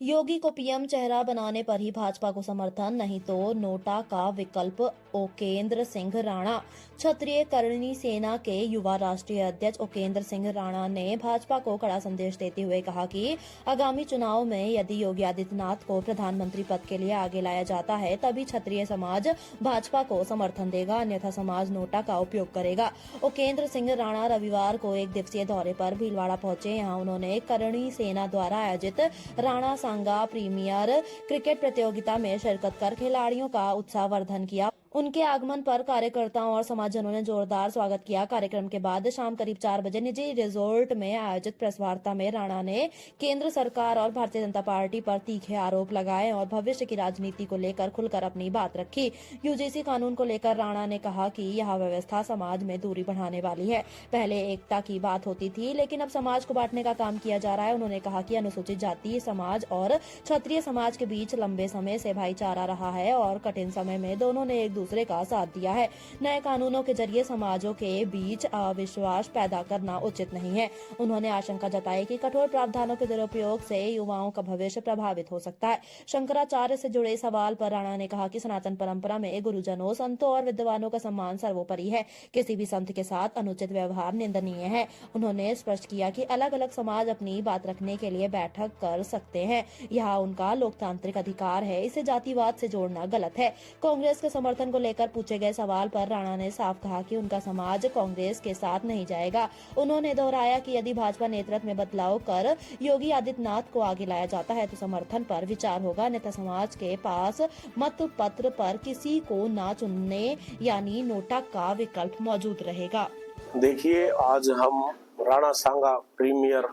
योगी को पीएम चेहरा बनाने पर ही भाजपा को समर्थन, नहीं तो नोटा का विकल्प। ओकेंद्र सिंह राणा। क्षत्रिय करणी सेना के युवा राष्ट्रीय अध्यक्ष ओकेंद्र सिंह राणा ने भाजपा को कड़ा संदेश देते हुए कहा कि आगामी चुनाव में यदि योगी आदित्यनाथ को प्रधानमंत्री पद के लिए आगे लाया जाता है तभी क्षत्रिय समाज भाजपा को समर्थन देगा, अन्यथा समाज नोटा का उपयोग करेगा। ओकेंद्र सिंह राणा रविवार को एक दिवसीय दौरे पर भीलवाड़ा पहुंचे। यहां उन्होंने करणी सेना द्वारा आयोजित राणा सांगा प्रीमियर क्रिकेट प्रतियोगिता में शिरकत कर खिलाड़ियों का उत्साहवर्धन किया। उनके आगमन पर कार्यकर्ताओं और समाजजनों ने जोरदार स्वागत किया। कार्यक्रम के बाद शाम करीब 4 बजे निजी रिजोर्ट में आयोजित प्रेस वार्ता में राणा ने केंद्र सरकार और भारतीय जनता पार्टी पर तीखे आरोप लगाए और भविष्य की राजनीति को लेकर खुलकर अपनी बात रखी। यूजीसी कानून को लेकर राणा ने कहा कि यह व्यवस्था समाज में दूरी बढ़ाने वाली है। पहले एकता की बात होती थी, लेकिन अब समाज को बांटने का काम किया जा रहा है। उन्होंने कहा कि अनुसूचित जाति समाज और क्षत्रिय समाज के बीच लंबे समय से भाईचारा रहा है और कठिन समय में दोनों ने एक दूसरे का साथ दिया है। नए कानूनों के जरिए समाजों के बीच अविश्वास पैदा करना उचित नहीं है। उन्होंने आशंका जताई कि कठोर प्रावधानों के दुरुपयोग से युवाओं का भविष्य प्रभावित हो सकता है। शंकराचार्य से जुड़े सवाल पर राणा ने कहा कि सनातन परंपरा में गुरुजनों, संतों और विद्वानों का सम्मान सर्वोपरि है। किसी भी संत के साथ अनुचित व्यवहार निंदनीय है। उन्होंने स्पष्ट किया कि अलग अलग समाज अपनी बात रखने के लिए बैठक कर सकते हैं। यह उनका लोकतांत्रिक अधिकार है। इसे जातिवाद से जोड़ना गलत है। कांग्रेस के समर्थन को लेकर पूछे गए सवाल पर राणा ने साफ कहा कि उनका समाज कांग्रेस के साथ नहीं जाएगा। उन्होंने दोहराया कि यदि भाजपा नेतृत्व में बदलाव कर योगी आदित्यनाथ को आगे लाया जाता है तो समर्थन पर विचार होगा, अन्यथा समाज के पास मत पत्र पर किसी को ना चुनने यानी नोटा का विकल्प मौजूद रहेगा। देखिए, आज हम राणा सांगा प्रीमियर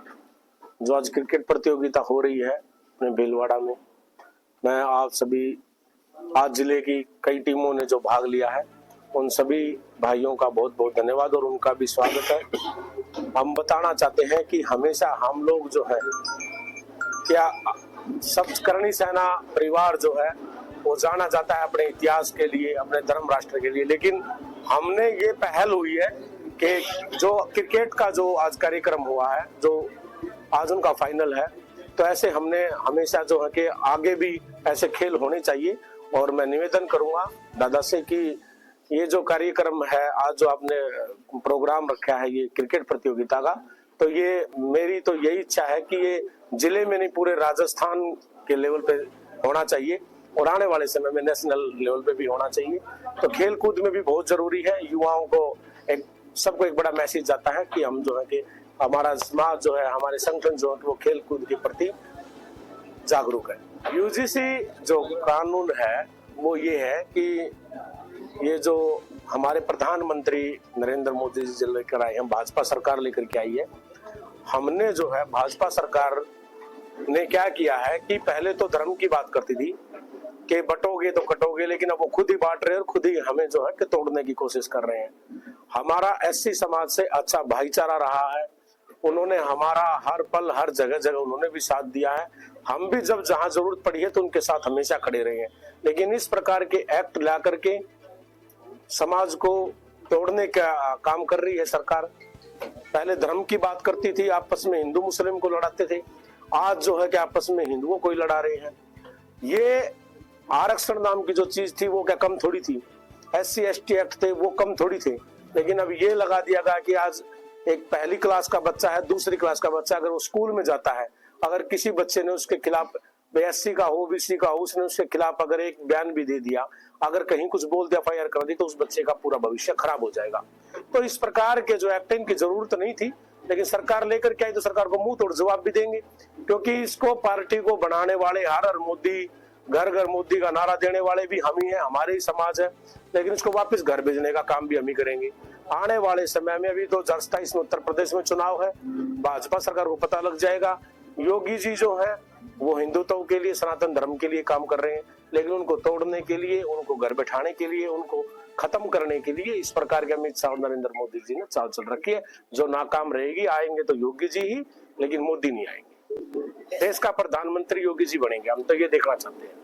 जो आज क्रिकेट प्रतियोगिता हो रही है अपने भीलवाड़ा में, मैं आप सभी आज जिले की कई टीमों ने जो भाग लिया है उन सभी भाइयों का बहुत बहुत धन्यवाद और उनका भी स्वागत है। हम बताना चाहते हैं कि हमेशा हम लोग जो है क्या सब करणी सेना परिवार जो है वो जाना जाता है अपने इतिहास के लिए, अपने धर्म राष्ट्र के लिए, लेकिन हमने ये पहल हुई है कि जो क्रिकेट का जो आज कार्यक्रम हुआ है, जो आज उनका फाइनल है, तो ऐसे हमने हमेशा जो है कि आगे भी ऐसे खेल होने चाहिए। और मैं निवेदन करूंगा दादा से कि ये जो कार्यक्रम है, आज जो आपने प्रोग्राम रखा है ये क्रिकेट प्रतियोगिता का, तो ये मेरी तो यही इच्छा है कि ये जिले में नहीं पूरे राजस्थान के लेवल पे होना चाहिए और आने वाले समय में नेशनल लेवल पे भी होना चाहिए। तो खेल कूद में भी बहुत जरूरी है। युवाओं को सबको एक बड़ा मैसेज जाता है कि हम जो है कि हमारा समाज जो है, हमारे संगठन जो है वो खेल कूद के प्रति जागरूक है। यूजीसी जो कानून है वो ये है कि ये जो हमारे प्रधानमंत्री नरेंद्र मोदी जी लेकर आए हैं, भाजपा सरकार लेकर के आई है, हमने जो है भाजपा सरकार ने क्या किया है कि पहले तो धर्म की बात करती थी कि बटोगे तो कटोगे, लेकिन अब वो खुद ही बांट रहे हैं और खुद ही हमें जो है कि तोड़ने की कोशिश कर रहे हैं। हमारा एससी समाज से अच्छा भाईचारा रहा है। उन्होंने हमारा हर पल हर जगह जगह उन्होंने भी साथ दिया है। हम भी जब जहां जरूरत पड़ी है तो उनके साथ हमेशा खड़े रहे हैं। लेकिन इस प्रकार के एक्ट ला करके समाज को तोड़ने का काम कर रही है सरकार। पहले धर्म की बात करती थी, आपस में हिंदू मुस्लिम को लड़ाते थे, आज जो है कि आपस में हिंदुओं को ही लड़ा रहे हैं। ये आरक्षण नाम की जो चीज थी वो क्या कम थोड़ी थी, SC ST एक्ट थे वो कम थोड़ी थे, लेकिन अब ये लगा दिया गया कि आज एक पहली क्लास का बच्चा है, दूसरी क्लास का बच्चा अगर वो स्कूल में जाता है, अगर किसी बच्चे ने उसके खिलाफ SC का हो BC का हो, उसने उसके खिलाफ अगर एक बयान भी दे दिया, अगर कहीं कुछ बोल दिया, FIR कर दी, तो उस बच्चे का पूरा भविष्य खराब हो जाएगा। तो इस प्रकार के जो एक्ट की जरूरत नहीं थी, लेकिन सरकार लेकर के आई तो सरकार को मुंह तोड़ जवाब भी देंगे, क्योंकि इसको पार्टी को बनाने वाले हर हर मोदी, घर घर मोदी का नारा देने वाले भी हम ही हैं, हमारे ही समाज है, लेकिन इसको वापस घर भेजने का काम भी हम ही करेंगे। आने वाले समय में अभी 2027 में उत्तर प्रदेश में चुनाव है, भाजपा सरकार को पता लग जाएगा योगी जी जो है वो हिंदुत्व के लिए, सनातन धर्म के लिए काम कर रहे हैं, लेकिन उनको तोड़ने के लिए, उनको घर बैठाने के लिए, उनको खत्म करने के लिए इस प्रकार के अमित शाह नरेंद्र मोदी जी ने चाल चल रखी है। जो नाकाम रहेगी, आएंगे तो योगी जी ही, लेकिन मोदी नहीं आएंगे। देश का प्रधानमंत्री योगी जी बनेंगे, हम तो ये देखना चाहते हैं।